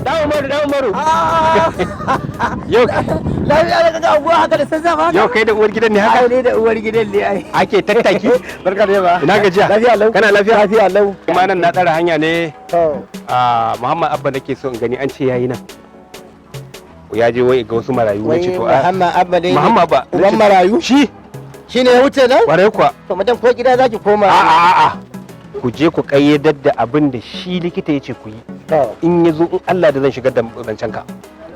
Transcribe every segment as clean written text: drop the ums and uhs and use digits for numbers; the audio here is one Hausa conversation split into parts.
da Umaru. Yau Lafiya da kaga unguwa haka da sassafa. Yau kai da uwar gidan ne haka? Ai ne da uwar gidan ne ai. Ake tattaki. Barka da ba. Ina gajiya. Lafiya lau. Kana lafiya? Lafiya lau. Kuma nan na tsara hanya ne. To. Muhammad Abba nake so in gani an ce yayi nan. Ya je wai ga wasu marayu Wai nace to Muhammad Abba ne. Muhammad Abba. Uban marayu? Shi. Shine ya wuce nan? Kwarai kuwa. To madan ko gida zaki koma. A'a. Ku je ku kayyadar da abin da shi likita ya ce ku yi. In ya zo in Allah da zan shigar da zancen ka.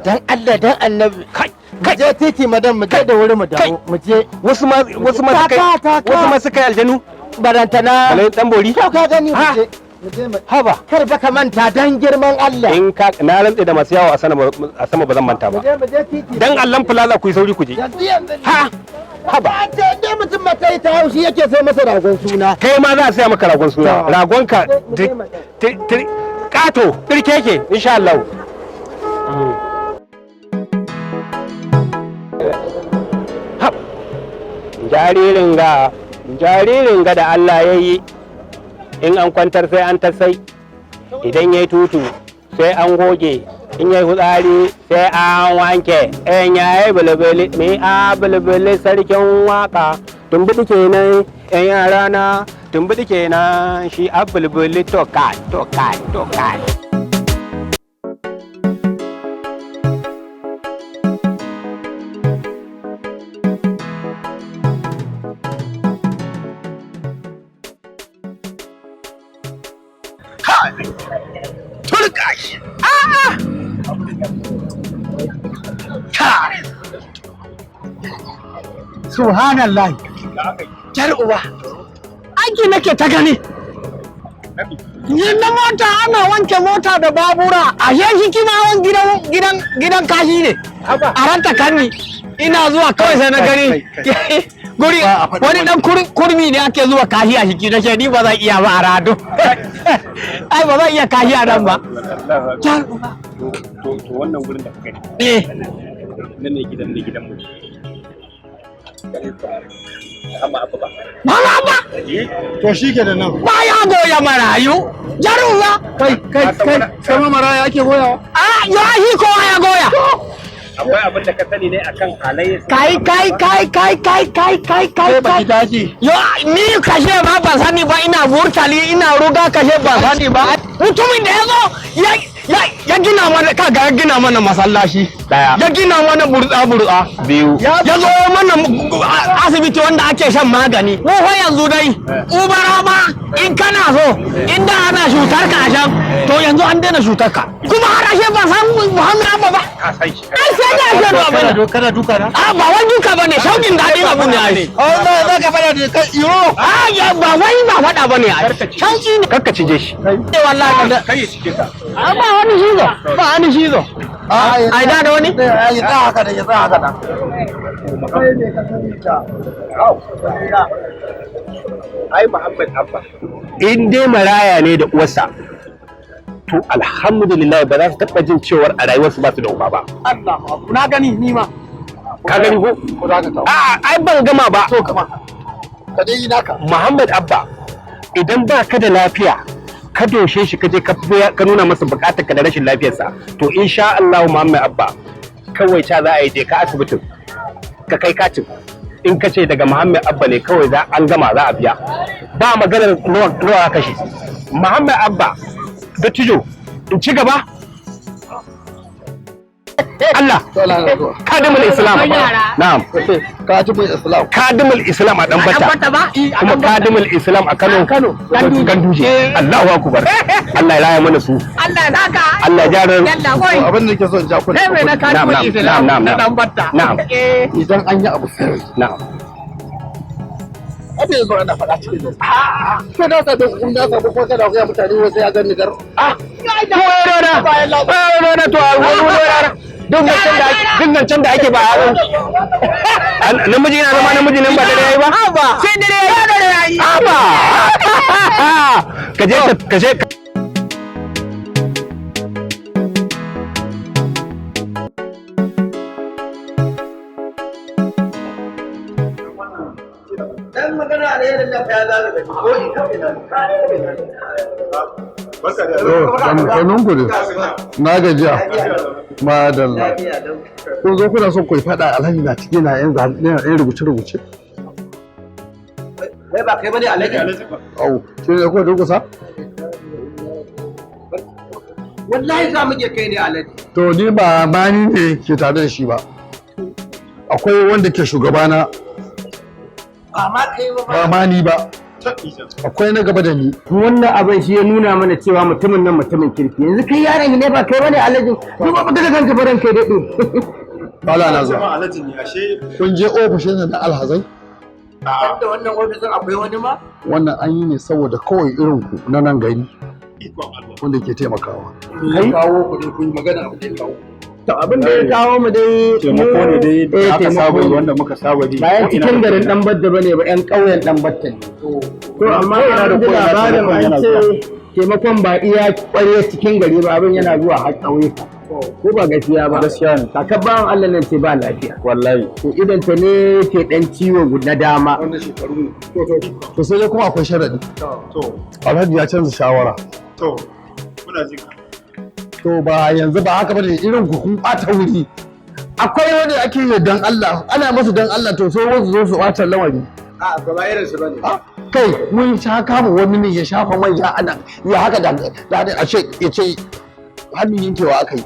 Dan Allah dan Annabi. Kai. Je titi madan mu je da wuri mu dawo. Mu je. Wasu ma suka yi aljanu. Barantana. Alai dan bori. Kyau ka gani mu je. Haba. Kar baka manta dan girman Allah. In ka na rantse da masu yawo a sama ba zan manta ba. Mu je titi. Dan Allah fulala ku yi sauri ku je. Yanzu. Ha. Haba. Da mutum matai ta haushi yake sai masa ragon suna. Kai ma za a saya maka ragon suna. Ragon ka kato dirkeke insha Allah. Jaririn ga da Allah ya yi in an kwantar sai an tasai idan ya yi tutu sai an goge in ya yi hutsari sai an wanke in ya yi bulbuli mai a bulbuli sarkin waka tumbuɗi kenan yan yara na tumbuɗi kenan shi a bulbuli tokai. Turkash! Subhanallah. Jar uba. Aiki nake ta gani. Yin na mota ana wanke mota da babura. A shi kima gidan kashi ne. A ranta kanni. Ina zuwa kawai sai na gani. Guri wani dan kurmi ne ake zuwa kashi a shiki na ni ba zan iya ba a rado. Ai ba zan iya kashi a nan ba. Jar uba. To wannan gurin da kuka Eh. Nan ne gidan mu. Amma Abba ba. Mama ba. To shi ke da nan. Ba ya goya marayu. Jaruwa. Kai, sama maraya ake goyawa? Ya shi kowa ya goya. Akwai abin da ka sani ne akan halayyar Kai. Baki daji. Yo, ni kashe ma ban sani ba ina burtali ina ruga kashe ban sani ba. Mutumin da ya zo ya gina mana kaga ya gina mana masallaci. Daya. Ya gina mana burtsa. biyu. Ya zo mana asibiti wanda ake shan magani. Ko yanzu dai ubara ba in kana so inda ana shutar ka a shan to yanzu an daina shutar ka. Kuma har ashe ba san Muhammad Abba ba. Ka san shi. Ai sai da ake zuwa bane. Kana duka na? Ba wani duka bane shaukin daɗin abu ne ai. Za ka fada da kai iro. Ya ba wai ba faɗa bane ai. Shauki ne. Kakka cije shi. Eh wallahi da. Kai ya cike ka. Ba wani shizo. Ba wani shizo. Ai da wani? Ya tsaya haka da ya tsaya haka da. Ai Muhammad Abba. In dai maraya ne da uwarsa. To alhamdulillah ba za su taɓa jin cewar a rayuwarsu ba su da uba ba. Allah, na gani ni ma. Ka gani ko? Ko za ka kawo. Ai ban gama ba. So kama. Ka dai yi naka. Muhammad Abba idan ba ka da lafiya ka doshe shi ka je ka nuna masa bukatar ka da rashin lafiyarsa to insha Allah Muhammad Abba kawai ca za a yi je ka asibitin ka kai katin in ka ce daga Muhammad Abba ne kawai za an gama za a biya ba maganar ruwa kashe Muhammad Abba da tijo in ci gaba Allah kadimul Islam na'am Kadimul Islam. kadimul Islam a dan bata kuma kadimul Islam a Kano ganduje Allahu akbar Allah ya raya mana su Allah ya saka. Allah ya jara Abin da nake so in ja ku. Kai mai na kadimul Islam na dan batta. na'am Idan an yi abu sirri. na'am Abin yanzu ana faɗa cikin da. Ko da sa da kun da sa ko kada ku ya mutane wai sai ya gani gar. duk zancen da ake ba namiji yana zama namiji nan ba dare yayi ba sai dare yayi ba ka je Dan magana alherin da ya zaga ko ina Sannan ku ne. Na gajiya. Madalla. Kun zo kuna son ku faɗa alhaji na cikin na yan rubuce-rubuce. Wai ba kai bane alhaji? Au, shi ne ko durkusa? Wallahi za mu je kai ne alhaji. To ni ba ni ne ke tare da shi ba. Akwai wanda ke shugabana. Ba ma kai ba. Ba ni ba. Akwai na gaba da ni. Wannan abin shi ya nuna mana cewa mutumin nan mutumin kirki. Yanzu kai yaron ne ba kai bane alhaji. Ko ba daga kanka baran kai dade. Bala na zuwa. Alhaji ne ashe Kun je ofishin na alhazai? Da wannan ofisin akwai wani ma? Wannan an yi ne saboda kawai irin ku na nan gari ikon Allah. wanda ke taimakawa. Kai kawo ku dai kun yi magana abu da kawo. to abin da ya kawo mu dai Taimako ne dai da aka saba taimako ne. wanda muka saba ji. Bayan cikin garin dan badda bane ba yan ƙauyen dan batta ne. To amma ina da labarin an ce taimakon ba iya ƙwarya cikin gari ba abin yana zuwa har ƙauyuka. Ko ba gaskiya ba. Gaskiya ne. Kakar bawan Allah nan ce ba lafiya. Wallahi. To idan ta ne ke dan ciwo na dama. Wannan shekaru ne. To sai dai kuma akwai sharadi. To, Alhaji ya canza shawara. to, muna jin ka. To ba yanzu ba haka bane irin ku kun ɓata wuri. Akwai wanda ake yi dan Allah, ana masa dan Allah to sai wasu zo su ɓata lamari. A ba irin su bane. Kai mun sha kama wani ne ya shafa manja ana ya haka da a ce ya ce hannun yankewa aka yi.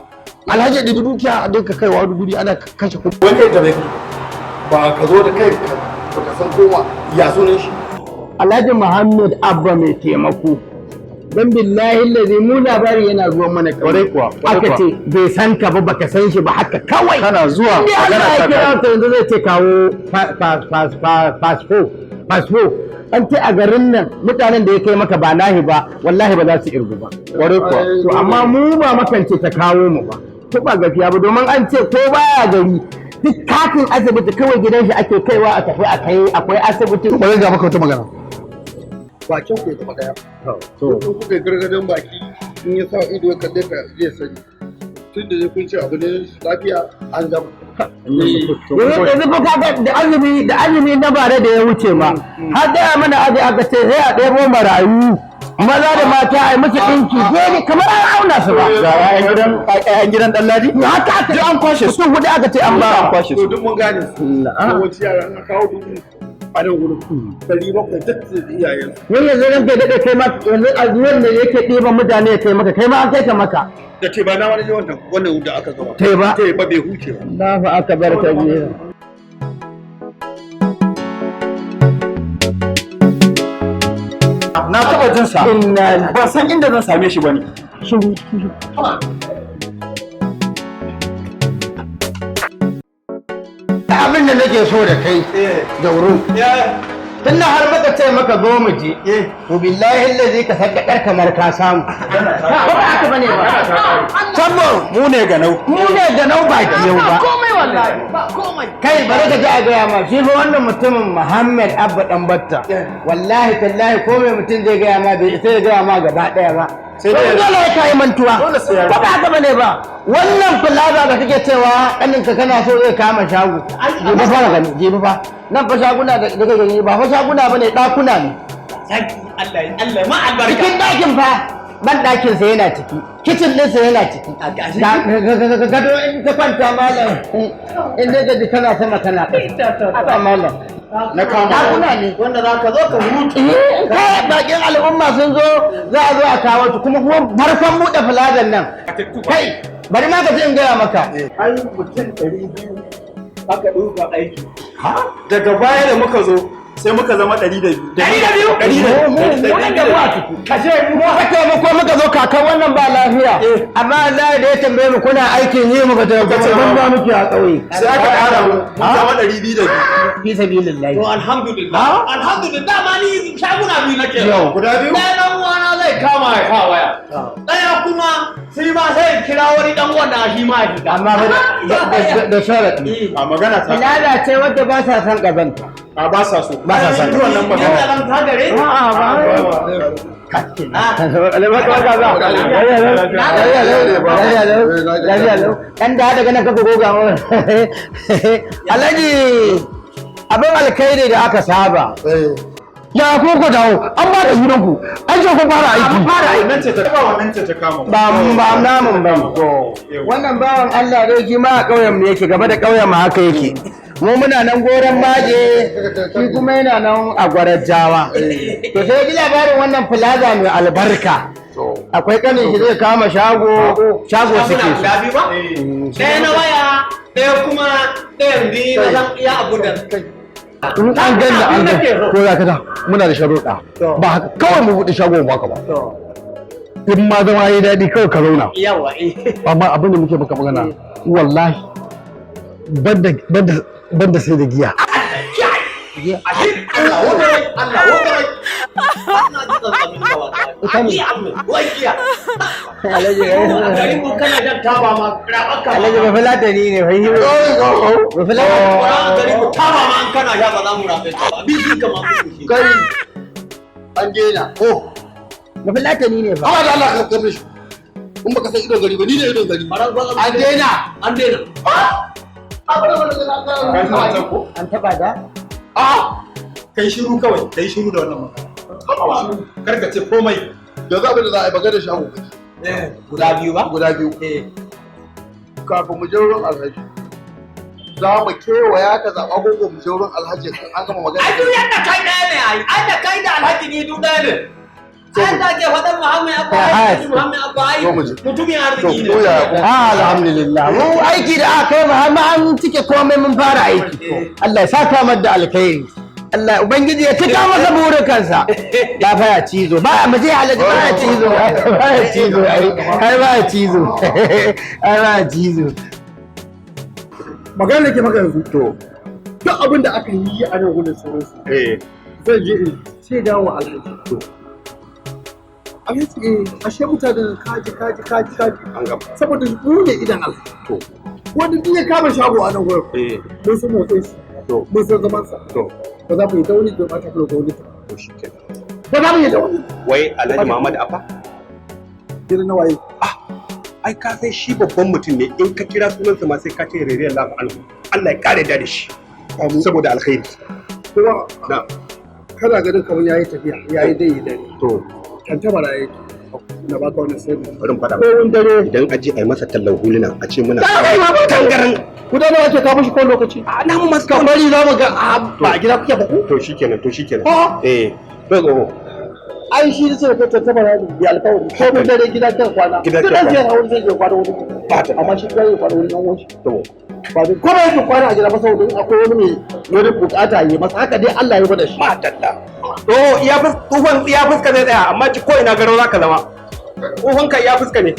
Alhaji da dukiya a duka kaiwa wani guri ana kashe kuɗi. Wani kai da ba ka zo da kai ka san kowa ya sunan shi. Alhaji Muhammad Abba mai taimako. Dan billahi lazi mu labari yana zuwa mana Kwarai kuwa, kwarai aka kuwa. ce bai san ka ba baka san shi ba haka kawai. Kana zuwa, Inda Allah magana ya ta kira kare. ka yanzu zai ce kawo fasfo. An ce a garin nan mutanen da ya kai maka ba nahi ba wallahi ba za su irgu ba. Kwarai kuwa. To amma mu ba makance ta kawo mu ba. Ko ba gaskiya ba domin an ce ko baya gari duk katin asibiti kawai gidan shi ake kaiwa a tafi a kai akwai asibiti. Bari ga maka wata magana. Bakin ku ya taba daya. To kuka gargadon baki in ya sa ido ya kalle ka zai sani. Tun da kun ce abu ne lafiya an gama. yanzu fa kaga da azumi na bare da ya wuce ma har da mana aje aka ce sai a ɗebo marayu maza da mata a yi musu ɗinki dole kamar an auna su ba Ga ƴaƴan gidan ɗan ladi? haka aka an kwashe su hudu aka ce an ba kwashe To su. duk mun gane. Yawanci yara an kawo dubu a nan gurin. 700 duk da iyayen. wani yanzu ran kai daɗe kai ma yanzu a zuwan da yake ɗiban mutane ya kai maka kai ma an kai ka maka Da ce ba na wani ne wannan da aka gama. kai ba Kai ba bai huce ba. na fa aka bar ta biyu Na taɓa jin sa. inna Ban san inda zan same shi bane. abin da nake so da kai da wurin tunda har muka ce maka zo mu je to billahi allazi ka saka kar kamar ka samu ba ba haka bane ba Tambo mu ne ga nau. mu ne da nau ba yau ba komai wallahi ba komai kai bari ka ji a gaya ma shi fa wannan mutumin Muhammad Abba dan Batta wallahi tallahi komai mutum zai gaya ma bai sai ya gaya ma gaba daya ba sai dole ya kai mantuwa ba ba haka bane ba wannan plaza da kake cewa kanin ka kana so zai kama shago jibi fa gani jibi fa nan fa shaguna da kake gani ba fa shaguna bane dakuna ne Allah ma albarka. cikin dakin fa ban dakin sa yana ciki kitchen din sa yana ciki gado in ka kwanta malam in dai gaji kana sama kana ba malam Na kama. dakuna ne Wanda za ka zo ka hutu. kai bakin al'umma sun zo za a zo a kawo su kuma farkon buɗe filazan nan kai bari ma ka ji in gaya maka Ai mutum 200 aka ɗauka aiki. Daga baya da muka zo sai muka zama 200. 200 wannan da ruwa ciki kashe mu ka taimako muka zo kakan wannan ba lafiya amma Allah da ya tambaye mu kuna aikin yi muka taimako mun ba muke a ƙauye Sai aka ƙara mu mun zama 202. fi sabilillahi To alhamdulillah. Alhamdulillah ma ni shaguna biyu nake. Yau. Guda biyu? Ɗaya ɗan uwana zai kama ya kawo waya. Ɗaya kuma shi ma sai ya kira wani ɗan wanda shi ma ya fita. amma fa da sharadi A magana ta. filada ce wadda ba sa san ƙazanta A ba sa so. Ba sa son. Wannan ba. Yadda nan ta gare? a'a ɗan da daga nan kafa goga mu alhaji abin alkhairi da aka saba Ya ko ku dawo an ba da sunan ku an ce ku fara aiki. Nan ce ta kama wannan ce ta kama. ba namun ba to wannan bawan Allah dai shi ma a ƙauyen mu yake gaba da ƙauyen mu haka yake mu muna nan goron maje shi kuma yana nan a gwarajjawa to sai ji labarin wannan plaza mai albarka akwai kanin shi zai kama shago suke su ɗaya na waya ɗaya kuma ɗayan biyu na zan iya abu da in an ganna an ga ko za ka da muna da sharuɗa ba haka kawai mu buɗe shago ba ka ba in ma zama yayi daɗi kawai ka zauna yawa amma abin da muke maka magana wallahi banda sai da giya Alhaji ba filatani ne fa yi ba filatani kai an daina ba filatani ne fa amma da Allah ka kabe shi in baka san idon gari ba ni ne idon gari an daina an taba da Kai shiru kawai, kai shiru da wannan magana. Kar ka ce komai. yanzu abin da za a yi magana shago guda biyu ba guda biyu kafin mu je wurin alhaji za mu kewaya ka zaɓa gogo mu je wurin alhaji an gama magana ai duk yadda kai ɗaya ne ai ai da kai da alhaji ni duk ɗaya ne ai da ke faɗan Muhammad Abba ai Muhammad Abba ai mutumin arziki ne alhamdulillah mu aiki da aka yi Muhammad an cike komai mun fara aiki Allah ya saka mar da alkhairi Allah ubangiji ya cika masa burukansa ya fara cizo ba mu je alhaji ba cizo magana ke maka yanzu to duk abin da aka yi a nan gudun sauransu zan je in sai dawo alhaji to alhaji ashe mutanen kaji an gaba saboda mu ne idan alhaji to wanda duk ya kama shago a nan gurin mun san motsin shi to mun san zaman sa to ba za mu yi dauni da mata ko dauni to shikenan ba za mu yi dauni wai Alhaji Muhammad Abba irin na waye ai ka sai shi babban mutum ne in ka kira sunansa ma sai ka ce rere Allah anhu Allah ya kare da shi saboda alkhairi kuma na kana ganin kamar yayi tafiya yayi dai to kan tabara yake na baka wannan sai bari mu fada ko wani dare idan aje ai masa tallan huluna a ce muna tangaran ku da nawa ke ka mishi ko lokaci a na mu masu ka bari za mu ga ba a gida kuke ba ku to shikenan to ai shi sai ka tabara bi alƙawari ko mun dare gida kan kwana Gida kan dan kwana. sai hawo zai je kwana wani amma shi kai kwana wani nan wani to ba dai kuma yake kwana a gida ba saboda akwai wani bukata yi masa haka dai Allah ya bada shi madalla to iya fuska zai tsaya amma ko ina garo zaka zama tsohon ka iya fuska ne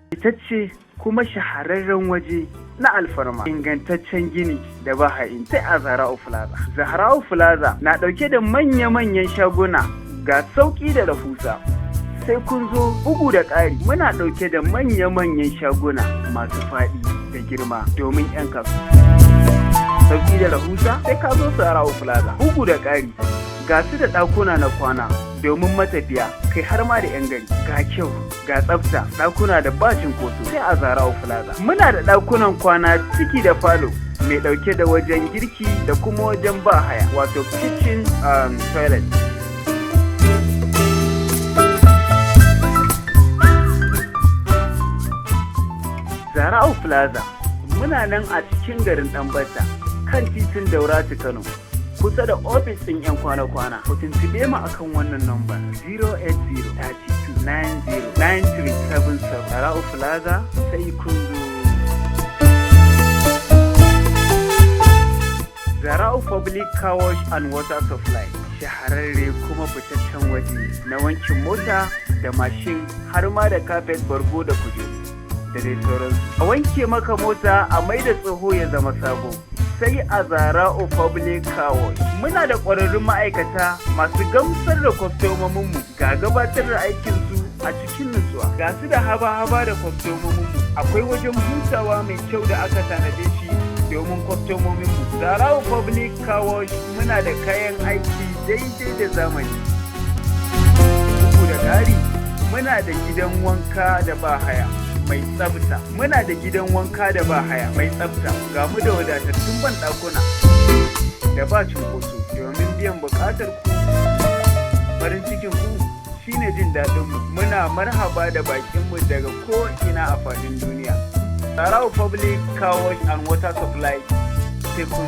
fitacce kuma shahararren waje na alfarma ingantaccen gini da baha'in sai a Zahra'u Plaza. Zahra'u Plaza na ɗauke da manya-manyan shaguna ga sauƙi da rahusa. Sai kun zo bugu da ƙari muna ɗauke da manya-manyan shaguna masu faɗi da girma domin 'yan kasuwa. Sauƙi da rahusa sai ka zo Zahra'u Plaza. Bugu da ƙari ga su da ɗakuna na kwana domin matafiya kai har ma da 'yan gari ga kyau ga tsafta ɗakuna da ba cinkoso sai a Zahra'u Plaza. Muna da ɗakunan kwana ciki da falo mai ɗauke da wajen girki da kuma wajen ba haya wato kitchen and toilet. Zahra'u Plaza muna nan a cikin garin Ɗanbata kan titin Daura ta Kano. Kusa da ofis ɗin 'yan kwana-kwana, ku tuntube mu akan wannan namba 080-3290-9377 Zahra'u Plaza sai kun zo. Zahra'u Public Car Wash and Water Supply shahararre kuma fitaccen waje na wankin mota da mashin har ma da kafet bargo da kujeru da dai sauransu. A wanke maka mota a mai da tsoho ya zama sabo. Sai a Zahra'u Public Car Wash. Muna da ƙwararrun ma'aikata masu gamsar da kwastomominmu ga gabatar da aikinsu a cikin nutsuwa. Ga su da haba-haba da kwastomominmu. Akwai wajen hutawa mai kyau da aka tanade shi domin kwastomominmu. Zahra'u Public Car Wash muna da kayan aiki daidai da zamani. Bugu da ƙari muna da gidan wanka da ba haya mai tsafta. Muna da gidan wanka da ba haya mai tsafta. Ga mu da wadatattun banɗakuna da ba cunkoso domin biyan buƙatar ku. Farin cikin ku shine jin daɗin mu. Muna marhaba da bakin mu daga ko ina a faɗin duniya. Zarau Public Car Wash and Water Supply sai kun